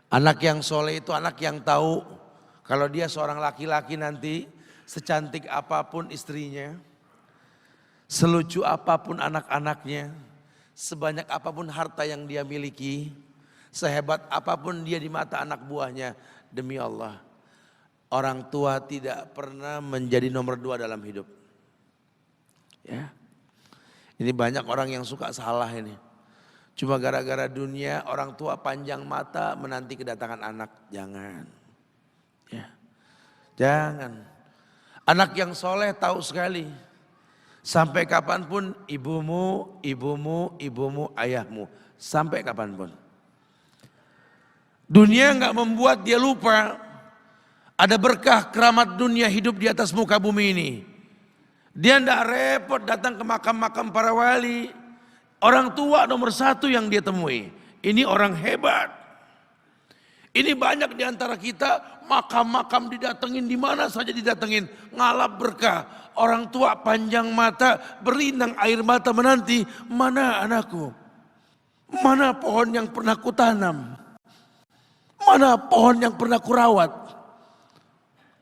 Anak yang soleh itu anak yang tahu kalau dia seorang laki-laki nanti secantik apapun istrinya, selucu apapun anak-anaknya, sebanyak apapun harta yang dia miliki, sehebat apapun dia di mata anak buahnya, demi Allah, orang tua tidak pernah menjadi nomor 2 dalam hidup. Ya. Ini banyak orang yang suka salah ini. Cuma gara-gara dunia orang tua panjang mata menanti kedatangan anak. Jangan. Ya. Jangan. Anak yang soleh tahu sekali. Sampai kapanpun ibumu, ayahmu. Sampai kapanpun. Dunia nggak membuat dia lupa. Ada berkah keramat dunia hidup di atas muka bumi ini. Dia tidak repot datang ke makam-makam para wali. Orang tua nomor 1 yang dia temui. Ini orang hebat. Ini banyak di antara kita makam-makam didatengin, di mana saja didatengin, ngalap berkah. Orang tua panjang mata, berlinang air mata menanti, mana anakku? Mana pohon yang pernah kutanam? Mana pohon yang pernah kurawat?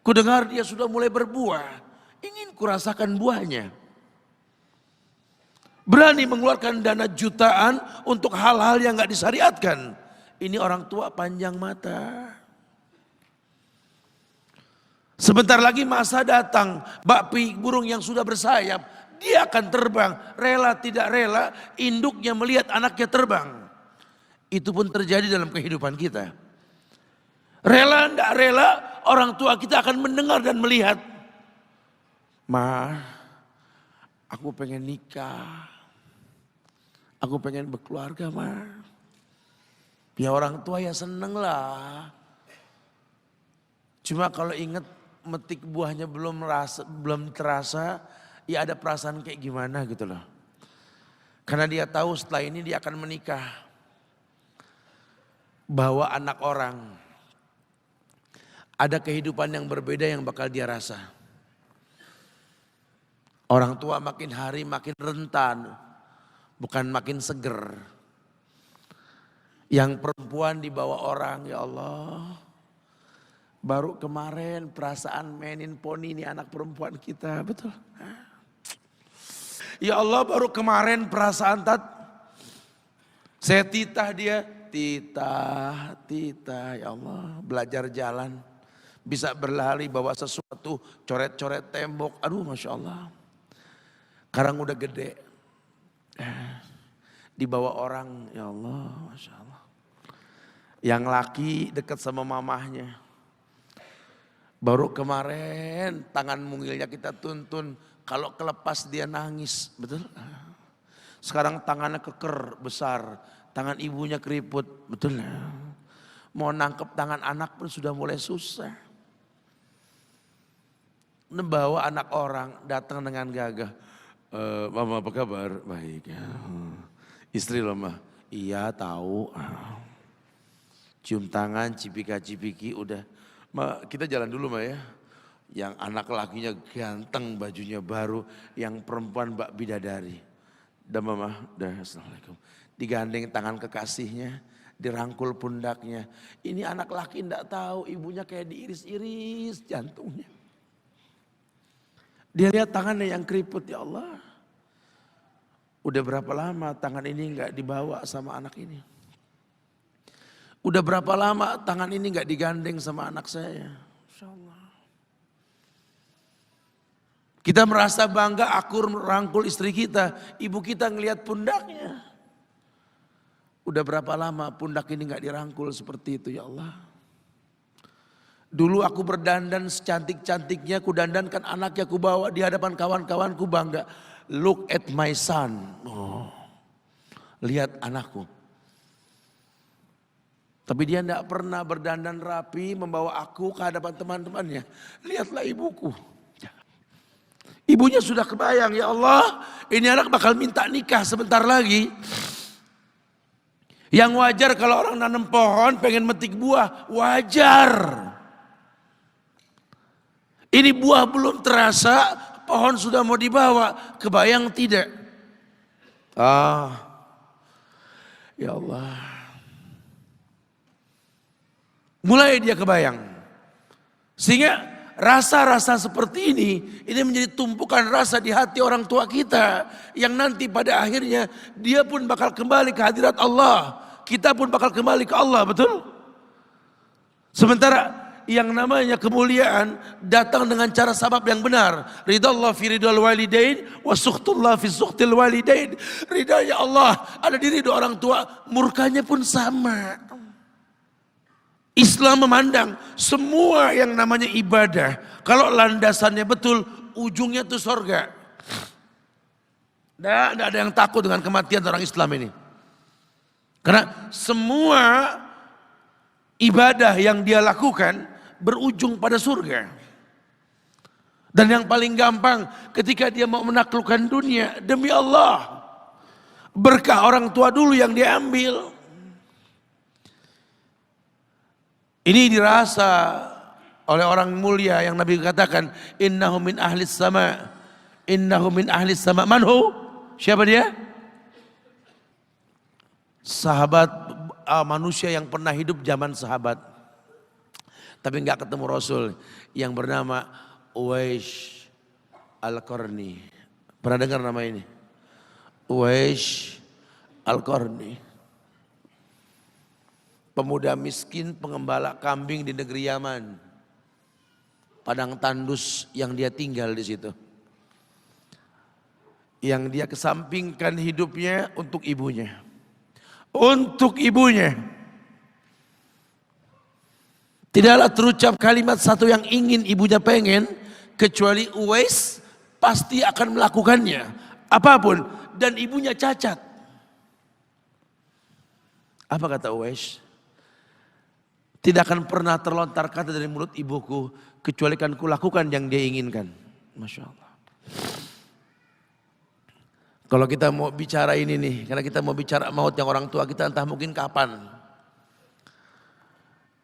Kudengar dia sudah mulai berbuah. Ingin kurasakan buahnya. Berani mengeluarkan dana jutaan untuk hal-hal yang gak disyariatkan. Ini orang tua panjang mata. Sebentar lagi masa datang, bakpi burung yang sudah bersayap, dia akan terbang. Rela tidak rela, induknya melihat anaknya terbang. Itu pun terjadi dalam kehidupan kita. Rela tidak rela, orang tua kita akan mendengar dan melihat. Ma, aku pengen nikah. Aku pengen berkeluarga, Ma. Ya orang tua ya seneng lah. Cuma kalau ingat metik buahnya belum terasa, ya ada perasaan kayak gimana gitu loh. Karena dia tahu setelah ini dia akan menikah. Bahwa anak orang ada kehidupan yang berbeda yang bakal dia rasa. Orang tua makin hari makin rentan, bukan makin seger. Yang perempuan dibawa orang, ya Allah. Baru kemarin perasaan mainin poni ini anak perempuan kita, betul. Ya Allah, baru kemarin perasaan saya titah dia, titah, ya Allah. Belajar jalan, bisa berlari bawa sesuatu, coret-coret tembok, aduh Masya Allah. Sekarang udah gede. Dibawa orang, ya Allah, Masya Allah. Yang laki dekat sama mamahnya. Baru kemarin tangan mungilnya kita tuntun. Kalau kelepas dia nangis, betul? Sekarang tangannya keker besar. Tangan ibunya keriput, betul? Mau nangkep tangan anak pun sudah mulai susah. Membawa anak orang datang dengan gagah. Mama apa kabar? Baik ya. Istri loh mah. Iya tahu. Cium tangan, cipika-cipiki udah. Ma, kita jalan dulu mah ya. Yang anak lakinya ganteng, bajunya baru. Yang perempuan Mbak Bidadari. Dah mama, dah assalamualaikum. Digandeng tangan kekasihnya, dirangkul pundaknya. Ini anak laki enggak tahu, ibunya kayak diiris-iris jantungnya. Dia lihat tangannya yang keriput, ya Allah. Udah berapa lama tangan ini enggak dibawa sama anak ini? Udah berapa lama tangan ini enggak digandeng sama anak saya? Insya Allah. Kita merasa bangga akur merangkul istri kita. Ibu kita ngelihat pundaknya. Udah berapa lama pundak ini enggak dirangkul seperti itu, ya Allah. Dulu aku berdandan secantik-cantiknya, ku dandankan anaknya, ku bawa di hadapan kawan-kawanku bangga. Look at my son. Oh, lihat anakku. Tapi dia tidak pernah berdandan rapi membawa aku ke hadapan teman-temannya. Lihatlah ibuku. Ibunya sudah kebayang, ya Allah, ini anak bakal minta nikah sebentar lagi. Yang wajar kalau orang nanam pohon pengen metik buah, wajar. Ini buah belum terasa, pohon sudah mau dibawa, kebayang tidak? Ya Allah. Mulai dia kebayang. Sehingga rasa-rasa seperti ini menjadi tumpukan rasa di hati orang tua kita. Yang nanti pada akhirnya dia pun bakal kembali ke hadirat Allah. Kita pun bakal kembali ke Allah, betul? Sementara yang namanya kemuliaan datang dengan cara sabab yang benar. Ridallah fi ridal walidain wa sukhtullah fi sukhtil walidain. Ridanya Allah ada di ridho orang tua, murkanya pun sama. Islam memandang semua yang namanya ibadah, kalau landasannya betul, ujungnya itu surga. Tidak ada yang takut dengan kematian orang Islam ini. Karena semua ibadah yang dia lakukan berujung pada surga. Dan yang paling gampang ketika dia mau menaklukkan dunia, demi Allah, berkah orang tua dulu yang dia ambil. Ini dirasa oleh orang mulia yang Nabi katakan, innahu min ahlis sama, innahu min ahlis sama. Manhu? Siapa dia? Sahabat manusia yang pernah hidup zaman sahabat, tapi nggak ketemu Rasul, yang bernama Uwais Al-Qarni. Pernah dengar nama ini? Uwais Al-Qarni. Pemuda miskin pengembala kambing di negeri Yaman. Padang tandus yang dia tinggal di situ. Yang dia kesampingkan hidupnya untuk ibunya. Untuk ibunya. Tidaklah terucap kalimat satu yang ingin ibunya pengen, kecuali Uwais pasti akan melakukannya. Apapun, dan ibunya cacat. Apa kata Uwais? Tidak akan pernah terlontar kata dari mulut ibuku, kecuali kan kulakukan yang dia inginkan. Masya Allah. Kalau kita mau bicara ini nih, karena kita mau bicara maut yang orang tua kita entah mungkin kapan.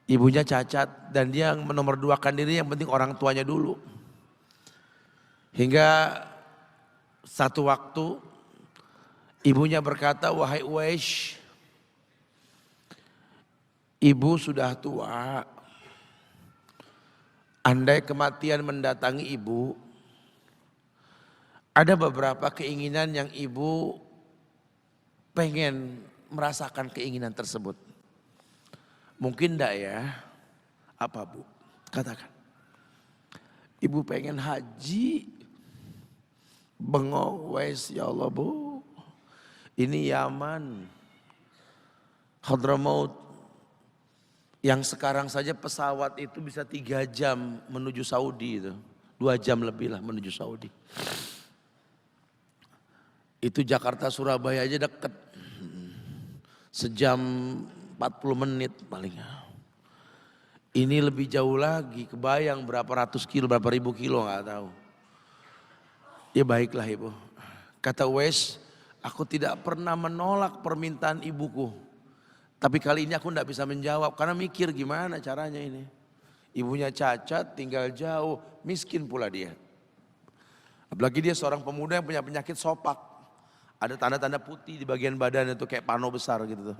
Ibunya cacat dan dia menomorduakan diri, yang penting orang tuanya dulu. Hingga satu waktu ibunya berkata, wahai Uwais, ibu sudah tua. Andai kematian mendatangi ibu, ada beberapa keinginan yang ibu pengen merasakan keinginan tersebut. Mungkin enggak ya? Apa bu? Katakan. Ibu pengen haji. Bengong, wes ya Allah bu. Ini Yaman. Hadramaut. Yang sekarang saja pesawat itu bisa 3 jam menuju Saudi itu. 2 jam lebih lah menuju Saudi. Itu Jakarta Surabaya aja deket. Sejam 40 menit paling. Ini lebih jauh lagi, kebayang berapa ratus kilo, berapa ribu kilo gak tahu. Ya baiklah ibu. Kata Uwais, aku tidak pernah menolak permintaan ibuku. Tapi kali ini aku tidak bisa menjawab karena mikir gimana caranya ini. Ibunya cacat, tinggal jauh, miskin pula dia. Apalagi dia seorang pemuda yang punya penyakit sopak. Ada tanda-tanda putih di bagian badan itu kayak pano besar gitu tuh.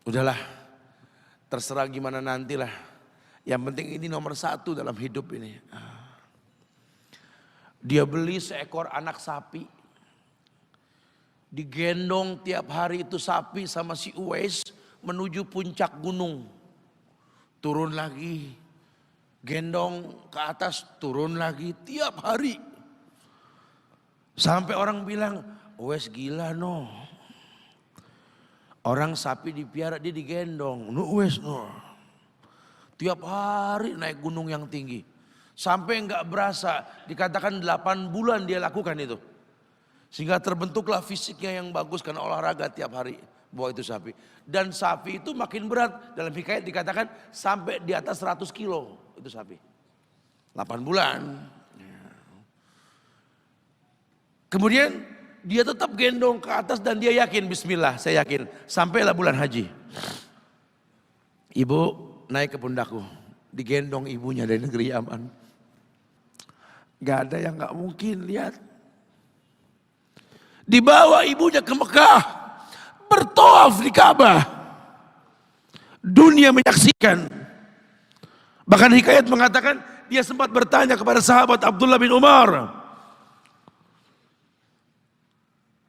Udahlah, terserah gimana nantilah. Yang penting ini nomor 1 dalam hidup ini. Dia beli seekor anak sapi. Digendong tiap hari itu sapi sama si Uwais menuju puncak gunung. Turun lagi. Gendong ke atas, turun lagi tiap hari. Sampai orang bilang, Uwais gila no. Orang sapi dipiara, dia digendong. No Uwais no. Tiap hari naik gunung yang tinggi. Sampai enggak berasa, dikatakan 8 bulan dia lakukan itu. Sehingga terbentuklah fisiknya yang bagus karena olahraga tiap hari bawa itu sapi. Dan sapi itu makin berat, dalam hikayat dikatakan sampai di atas 100 kilo itu sapi. 8 bulan. Kemudian dia tetap gendong ke atas dan dia yakin, bismillah saya yakin. Sampailah bulan haji. Ibu naik ke pundakku, digendong ibunya dari negeri Yaman. Gak ada yang gak mungkin lihat. Dibawa ibunya ke Mekah, bertawaf di Ka'bah. Dunia menyaksikan. Bahkan hikayat mengatakan dia sempat bertanya kepada sahabat Abdullah bin Umar,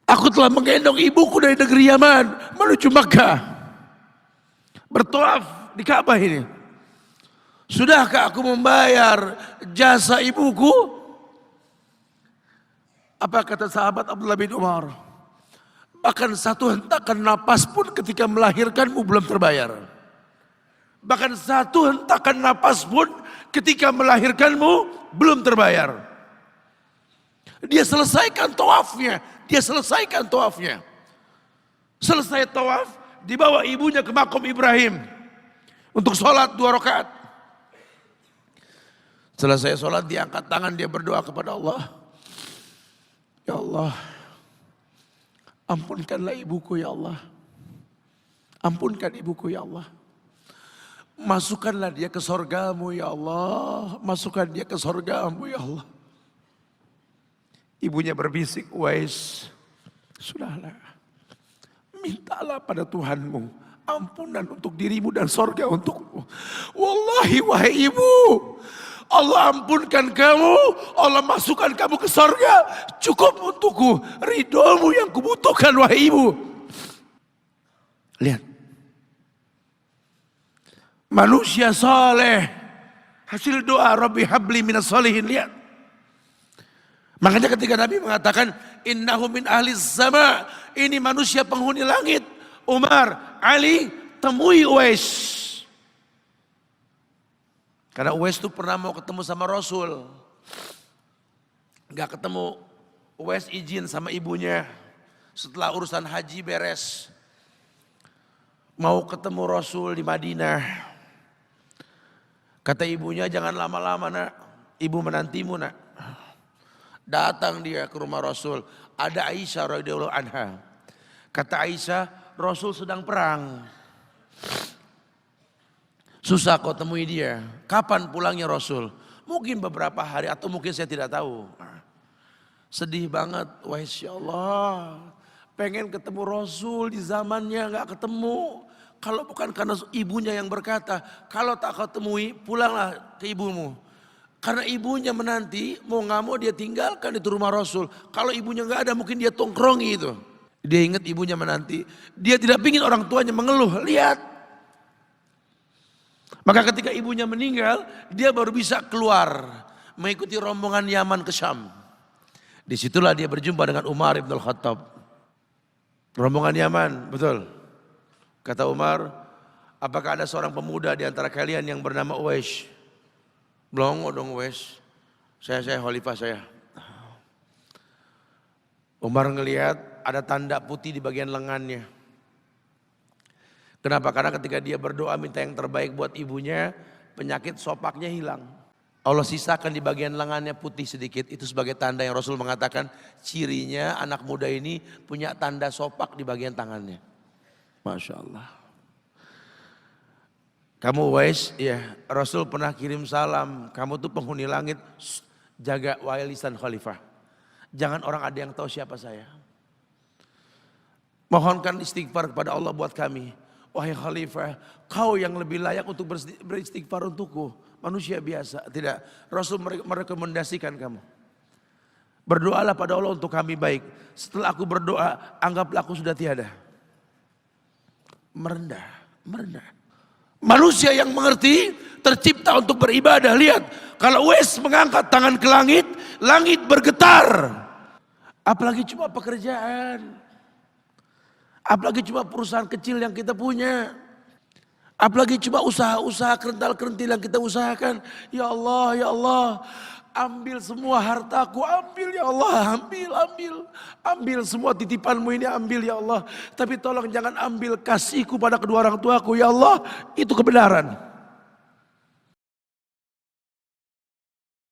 aku telah menggendong ibuku dari negeri Yaman menuju Makkah, bertawaf di Ka'bah ini. Sudahkah aku membayar jasa ibuku? Apa kata sahabat Abdullah bin Umar? Bahkan satu hentakan napas pun ketika melahirkanmu belum terbayar. Bahkan satu hentakan napas pun ketika melahirkanmu belum terbayar. Dia selesaikan tawafnya. Selesai tawaf, dibawa ibunya ke makom Ibrahim untuk sholat 2 rakaat. Selesai sholat, diangkat tangan, dia berdoa kepada Allah. Ya Allah, ampunkanlah ibuku ya Allah. Ampunkan ibuku ya Allah. Masukkanlah dia ke sorgamu ya Allah. Masukkan dia ke sorgamu ya Allah. Ibunya berbisik, Uwais, sudahlah, mintalah pada Tuhanmu ampunan untuk dirimu dan sorga untukmu. Wallahi wahai ibu, Allah ampunkan kamu, Allah masukkan kamu ke sorga, cukup untukku, ridhomu yang kubutuhkan wahai ibu. Lihat, manusia saleh, hasil doa Rabbi habli minas solihin. Lihat, makanya ketika Nabi mengatakan innahu min ahli sama, ini manusia penghuni langit. Umar, Ali, temui Uwais. Karena Uwais itu pernah mau ketemu sama Rasul. Gak ketemu, Uwais izin sama ibunya. Setelah urusan haji beres, mau ketemu Rasul di Madinah. Kata ibunya, jangan lama-lama nak, ibu menantimu nak. Datang dia ke rumah Rasul. Ada Aisyah radhiyallahu anha. Kata Aisyah, Rasul sedang perang. Susah kau temui dia. Kapan pulangnya Rasul? Mungkin beberapa hari atau mungkin saya tidak tahu. Sedih banget. Wah insya Allah. Pengen ketemu Rasul di zamannya gak ketemu. Kalau bukan karena ibunya yang berkata, kalau tak kau temui pulanglah ke ibumu. Karena ibunya menanti, mau gak mau dia tinggalkan itu rumah Rasul. Kalau ibunya gak ada mungkin dia tongkrongi itu. Dia ingat ibunya menanti. Dia tidak ingin orang tuanya mengeluh. Lihat. Maka ketika ibunya meninggal, dia baru bisa keluar. Mengikuti rombongan Yaman ke Syam. Disitulah dia berjumpa dengan Umar ibn al-Khattab. Rombongan Yaman, betul. Kata Umar, apakah ada seorang pemuda di antara kalian yang bernama Uwais? Belum dong Uwais. Saya khalifah saya. Umar ngelihat ada tanda putih di bagian lengannya. Kenapa? Karena ketika dia berdoa minta yang terbaik buat ibunya, penyakit sopaknya hilang. Allah sisakan di bagian lengannya putih sedikit. Itu sebagai tanda yang Rasul mengatakan cirinya anak muda ini punya tanda sopak di bagian tangannya. Masya Allah. Kamu Uwais, ya Rasul pernah kirim salam. Kamu tuh penghuni langit, jaga lisan khalifah. Jangan orang ada yang tahu siapa saya. Mohonkan istighfar kepada Allah buat kami. Wahai khalifah, kau yang lebih layak untuk beristighfar untukku. Manusia biasa, tidak. Rasul merekomendasikan kamu. Berdoalah pada Allah untuk kami baik. Setelah aku berdoa, anggaplah aku sudah tiada. Merendah. Manusia yang mengerti tercipta untuk beribadah. Lihat, kalau Uwais mengangkat tangan ke langit, langit bergetar. Apalagi cuma pekerjaan. Apalagi cuma perusahaan kecil yang kita punya. Apalagi cuma usaha-usaha kerental-kerentil yang kita usahakan. Ya Allah, ambil semua hartaku, ambil ya Allah, ambil semua titipanmu ini, ambil ya Allah. Tapi tolong jangan ambil kasihku pada kedua orang tuaku, ya Allah, itu kebenaran.